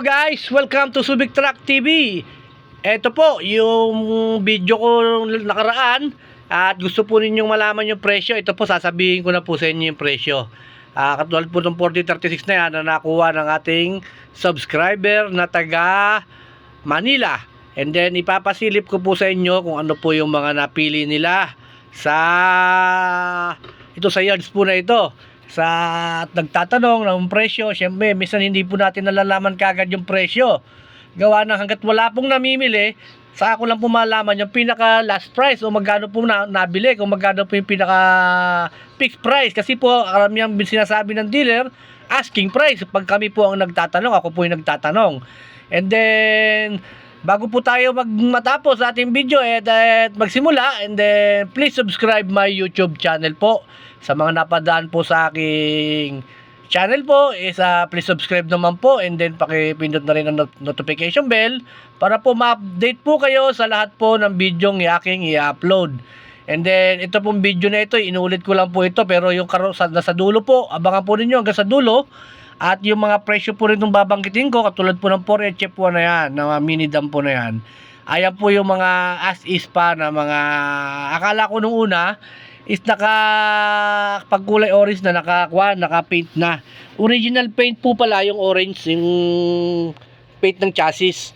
Hello guys! Welcome to Subic Truck TV. Ito po yung video ko nakaraan at gusto po ninyong malaman yung presyo. Ito po sasabihin ko na po sa inyo yung presyo. Katulad po ng 4036 na yan na nakuha ng ating subscriber na taga Manila. And then ipapasilip ko po sa inyo kung ano po yung mga napili nila sa yards po na ito. Sa nagtatanong ng presyo, syempre minsan hindi po natin nalalaman kagad yung presyo. Gawa ng hanggat wala pong namimili, sa ako lang po malaman yung pinaka last price o magkano po nabili, kung magkano po yung pinaka fixed price. Kasi po karamihan sinasabi ng dealer, asking price. Pag kami po ang nagtatanong, ako po yung nagtatanong. And then bago po tayo matapos sa ating video at magsimula, and then please subscribe my YouTube channel po. Sa mga napadaan po sa aking channel po please subscribe naman po, and then pakipindot na rin ang notification bell para po ma-update po kayo sa lahat po ng video ng aking i-upload. And then ito pong video na ito, inulit ko lang po ito, pero yung nasa dulo po, abangan po ninyo hanggang sa dulo. At yung mga presyo po rin itong babanggitin ko, katulad po ng 4HF1 na yan, na mini dump po na yan. Ayan po yung mga as is pa na mga, akala ko nung una is pagkulay orange na naka-paint na. Original paint po pala yung orange, yung paint ng chassis.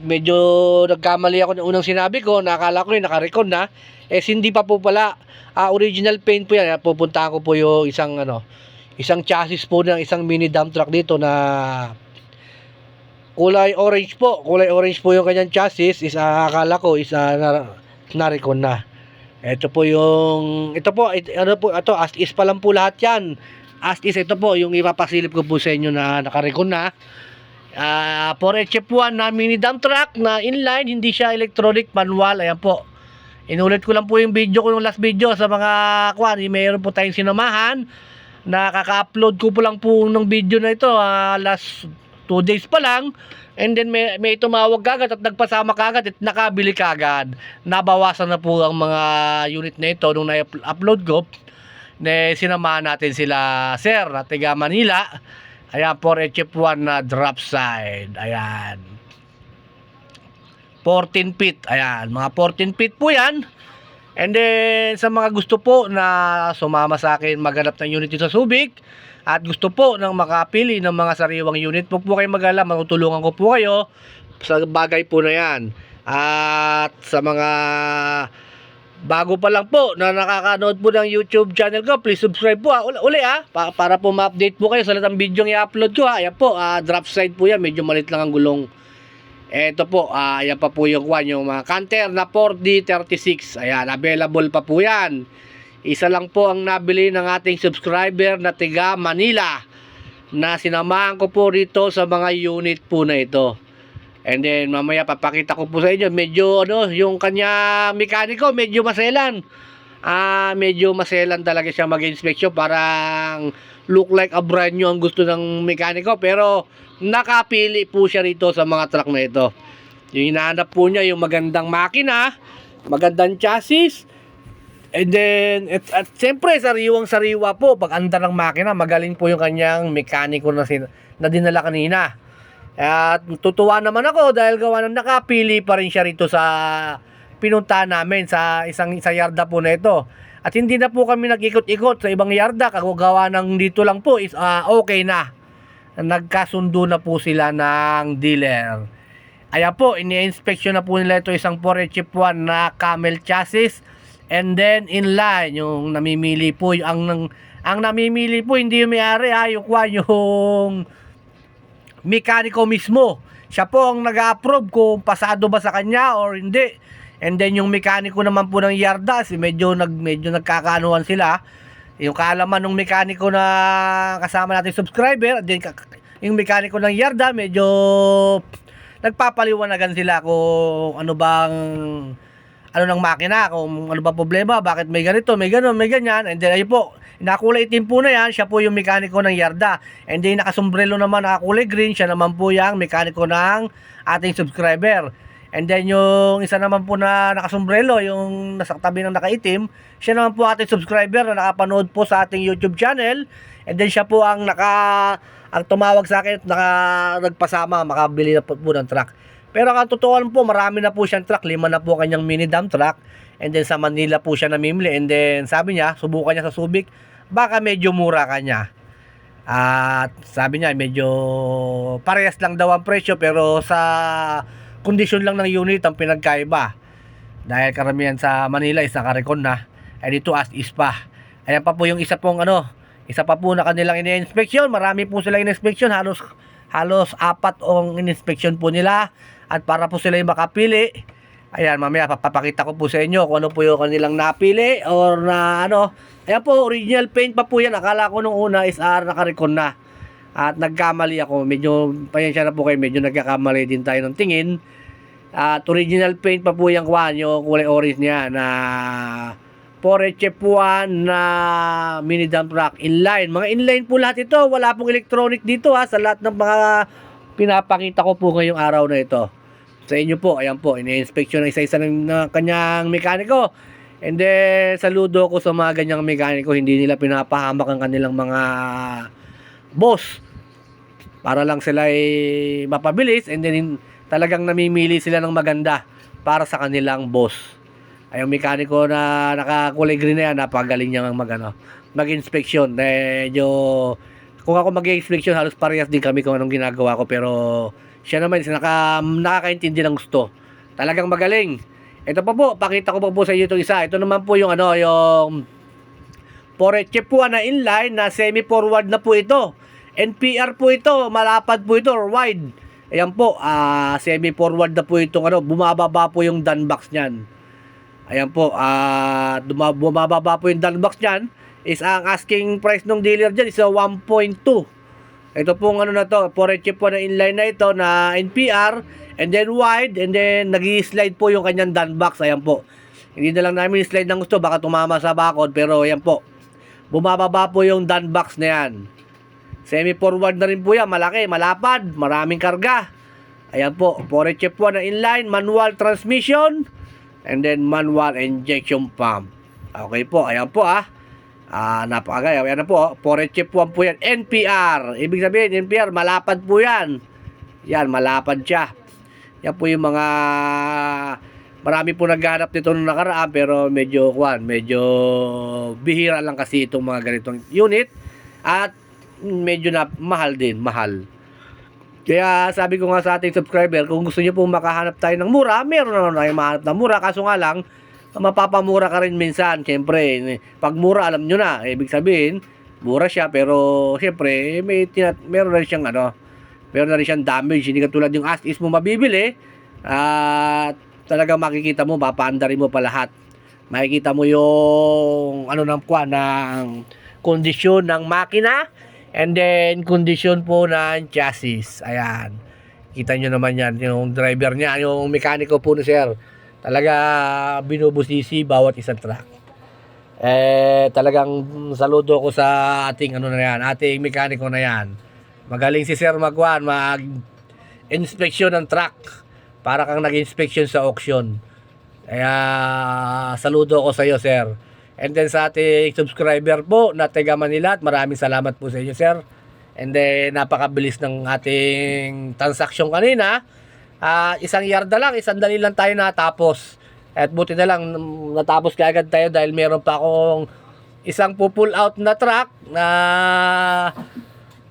Medyo nagkamali ako ng unang sinabi ko, nakala ko naka-recon na. Hindi pa po pala. Original paint po yan. Pupuntahan ko po yung isang chassis po ng isang mini dump truck dito na kulay orange po. Kulay orange po yung kanyang chassis. Akala ko na-recon na. Ito po as is pa lang po lahat yan. As is, ito po yung ipapasilip ko po sa inyo na naka-recon na. 4HF1 na mini dump truck na inline, hindi siya electronic, manual. Ayan po. Inulit ko lang po yung video ko, yung last video sa mga mayroon po tayong sinamahan. Nakaka-upload ko po lang po ng video na ito last 2 days pa lang. And then may tumawag kagad at nagpasama kagad at nakabili kagad. Nabawasan na po ang mga unit na ito nung na-upload ko. Sinamahan natin sila sir na taga Manila. Ayan, 4HF1 na drop side. Ayan, 14 feet. Ayan, mga 14 feet po yan. And then sa mga gusto po na sumama sa akin maghanap ng unit sa Subic at gusto po ng makapili ng mga sariwang unit, huwag po kayo mag-alala, matutulungan ko po kayo sa bagay po na yan. At sa mga bago pa lang po na nakakanood po ng YouTube channel ko, please subscribe po para po ma-update po kayo sa lahat ng video yung i-upload ko. Ayan po, drop side po yan, medyo malit lang ang gulong. Ito po, ayan pa po yung mga Canter na 4D36. Ayan, available pa po yan. Isa lang po ang nabili ng ating subscriber na taga Manila na sinamahan ko po rito sa mga unit po na ito. And then mamaya papakita ko po sa inyo, medyo yung kanya mekaniko medyo maselan. Medyo maselan talaga siya mag-inspection, parang look like a brand new ang gusto ng mekaniko, pero nakapili po siya rito sa mga truck na ito. Yung hinahanap po niya yung magandang makina, magandang chassis, and then at siyempre sariwang-sariwa po pag andar ng makina. Magaling po yung kanyang mekaniko na dinala kanina. At tutuwa naman ako dahil gawa ng nakapili pa rin siya rito sa pinuntahan namin sa sa yarda po na ito. At hindi na po kami nag-ikot-ikot sa ibang yarda, gawa ng dito lang po is okay na. Nagkasundo na po sila ng dealer. Ayan po, ini-inspection na po nila ito, isang 4HF1 na camel chassis. And then inline, yung namimili po, ang namimili po hindi yung may-ari, yung mekaniko mismo. Siya po ang nag-approve kung pasado ba sa kanya or hindi. And then yung mekaniko naman po ng yarda, medyo nagkakaanuhan sila. Yung kaalaman ng mekaniko na kasama natin subscriber, and then yung mekaniko ng yarda, medyo nagpapaliwanagan sila kung ano ng makina, kung ano ba problema, bakit may ganito, may gano'n, may ganyan. And then ayun po, nakulay itim po na yan, siya po yung mekaniko ng yarda. And then nakasombrelo naman, nakakulay green, siya naman po yung mekaniko ng ating subscriber. And then yung isa naman po na nakasombrelo, yung nasa tabi ng nakaitim, siya naman po ating subscriber na nakapanood po sa ating YouTube channel. And then siya po ang ang tumawag sa akin at nagpasama, makabili na po ng truck. Pero ang totoo po, marami na po siyang truck, 5 na po kanyang mini dump truck. And then sa Manila po siya namimili. And then sabi niya, subukan niya sa Subic, baka medyo mura kanya. At sabi niya, medyo parehas lang daw ang presyo, pero sa kondisyon lang ng unit ang pinagkaiba. Dahil karamihan sa Manila is naka-recon na. And dito as is pa. Ayan pa po yung isa pa po na kanilang ini-inspeksyon. Marami po sila in-inspeksyon, halos 4 ang in-inspeksyon po nila. At para po sila yung makapili, ayan, mamaya papakita ko po sa inyo kung ano po yung kanilang napili or na ano. Ayan po, original paint pa po yan. Akala ko nung una is naka-recon na. At nagkamali ako. Medyo, pasensya na po kayo, medyo nagkakamali din tayo ng tingin. At original paint pa po yung kulay orange niya na Chef 1 na mini dump truck inline. Mga inline po lahat ito. Wala pong electronic dito sa lahat ng mga pinapakita ko po ngayong araw na ito. Sa inyo po, ayan po, ini-inspection na isa-isa ng kanyang mekaniko. And then, saludo ko sa mga ganyang mekaniko, hindi nila pinapahamak ang kanilang mga boss. Para lang sila ay mapabilis and then talagang namimili sila ng maganda para sa kanilang boss. Ay, yung mekaniko na nakakulay green na yan, napagaling niya mag-inspection. Medyo, kung ako mag-inspection, halos parehas din kami kung anong ginagawa ko. Pero siya naman, nakakaintindi ng gusto. Talagang magaling. Ito pa po, pakita ko pa po sa inyo itong isa. Ito naman po yung yung Chef 1 na inline na semi-forward na po ito. NPR po ito, malapad po ito, or wide. Ayan po, semi-forward na po itong bumababa po yung dunbox niyan. Ayan po, bumababa po yung dunbox niyan. Is ang asking price ng dealer dyan is 1.2. Ito pong na to, Chef 1 na inline na ito na NPR, and then wide, and then nag-i-slide po yung kanyang dunbox. Ayan po. Hindi na lang namin slide ng gusto, baka tumama sa bakod, pero ayan po. Bumababa po yung dunbox na yan. Semi-forward na rin po yan, malaki, malapad, maraming karga. Ayan po, Chef 1 na inline, manual transmission, and then manual injection pump. Okay po, ayan po napakagaya. Ayan na po, Chef 1 po yan, NPR. Ibig sabihin, NPR, malapad po yan. Yan, malapad siya. Yan po yung mga, marami po naghanap nito nung nakaraan, pero medyo bihira lang kasi itong mga ganitong unit. At medyo na mahal din, mahal. Kaya sabi ko nga sa ating subscriber, kung gusto niyo po makahanap tayo ng mura, meron naman tayong mahanap ng mura. Kaso nga lang, mapapamura ka rin minsan. Siyempre, pag mura, alam nyo na. Ibig sabihin, mura siya, pero siyempre, meron na rin siyang meron na rin siyang damage. Hindi katulad yung as is mo mabibili. At talagang makikita mo, papaandarin mo pa lahat. Makikita mo yung ng kondisyon ng makina. And then, kondisyon po ng chassis. Ayan. Kita nyo naman yan. Yung driver niya, yung mekaniko po ni sir. Talaga binubusisi bawat isang truck. Talagang saludo ko sa ating ating mekaniko na yan. Magaling si sir mag-inspection ng truck. Para kang nag-inspection sa auction. Kaya saludo ko sa iyo sir. And then sa ating subscriber po na taga Manila, at maraming salamat po sa inyo sir. And then napakabilis ng ating transaksyon kanina. Isang yarda lang, isang dali lang tayo natapos. At buti na lang natapos kaagad tayo dahil meron pa akong isang pull out na truck na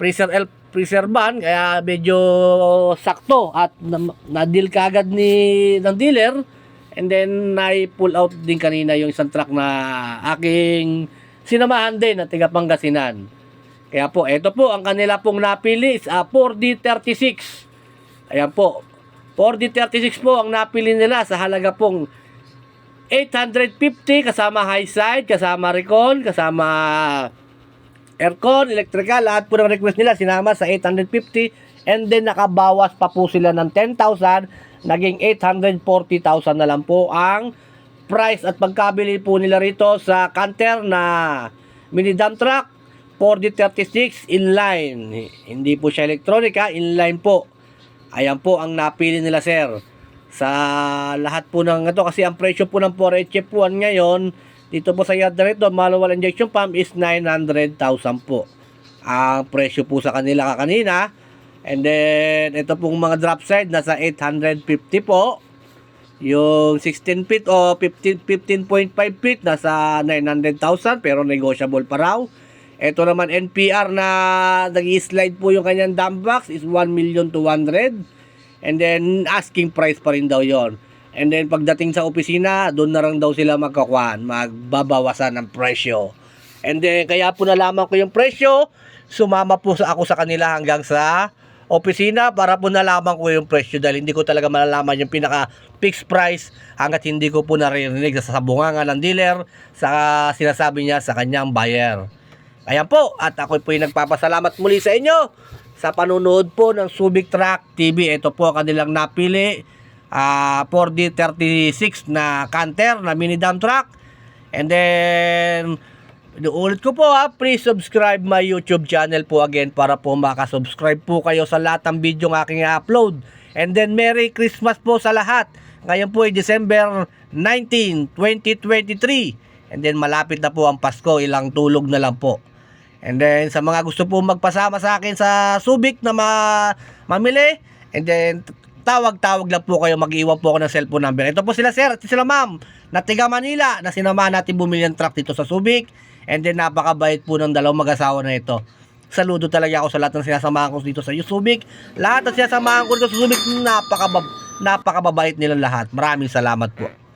freezer van, kaya medyo sakto at na-deal kaagad ng dealer. And then, na-pull out din kanina yung isang truck na aking sinamahan din na taga Pangasinan. Kaya po, ito po, ang kanila pong napili is 4D36. Ayan po. 4D36 po ang napili nila sa halaga pong 850 kasama high side, kasama recon, kasama aircon, electrical. Lahat po ng request nila sinama sa 850. And then, nakabawas pa po sila ng 10,000. Naging 840,000 na lang po ang price at pagkabili po nila rito sa Canter na mini dump truck 4D36 inline. Hindi po siya electronic inline po. Ayan po ang napili nila sir. Sa lahat po ng ito kasi ang presyo po ng Chef 1 ngayon dito po sa yard na ito, manual injection pump is 900,000 po. ang presyo po sa kanila kanina. And then, ito pong mga drop side, nasa 850 po. Yung 16 feet o 15.5 feet, nasa 900,000 pero negotiable pa raw. Ito naman NPR na nag-slide po yung kanyang dump box is 1,200,000. And then, asking price pa rin daw yon. And then, pagdating sa opisina, doon na lang daw sila magbabawasan ng presyo. And then, kaya po nalaman ko yung presyo, sumama po ako sa kanila hanggang sa opisina para po nalaman ko yung presyo dahil hindi ko talaga malalaman yung pinaka fixed price hanggat hindi ko po naririnig sa sabungangan ng dealer sa sinasabi niya sa kanyang buyer. Ayan po, at ako po yung nagpapasalamat muli sa inyo sa panunood po ng Subic Truck TV. Ito po kanilang napili 4D36 na canter na mini dump truck. And then ulit ko po please subscribe my YouTube channel po again para po makasubscribe po kayo sa lahat ng video ng aking i-upload. And then Merry Christmas po sa lahat. Ngayon po ay December 19, 2023. And then malapit na po ang Pasko, ilang tulog na lang po. And then sa mga gusto po magpasama sa akin sa Subic na mamili, and then tawag-tawag lang po kayo, mag-iwan po ako ng cellphone number. Ito po sila sir at sila ma'am na taga Manila na sinamahan natin bumili ng truck dito sa Subic. And then napakabait po ng dalawang mag-asawa na ito. Saludo talaga ako sa lahat ng sinasamahan ko dito sa Subic. Lahat ng sinasamahan ko dito sa Subic, napakababait nilang lahat. Maraming salamat po.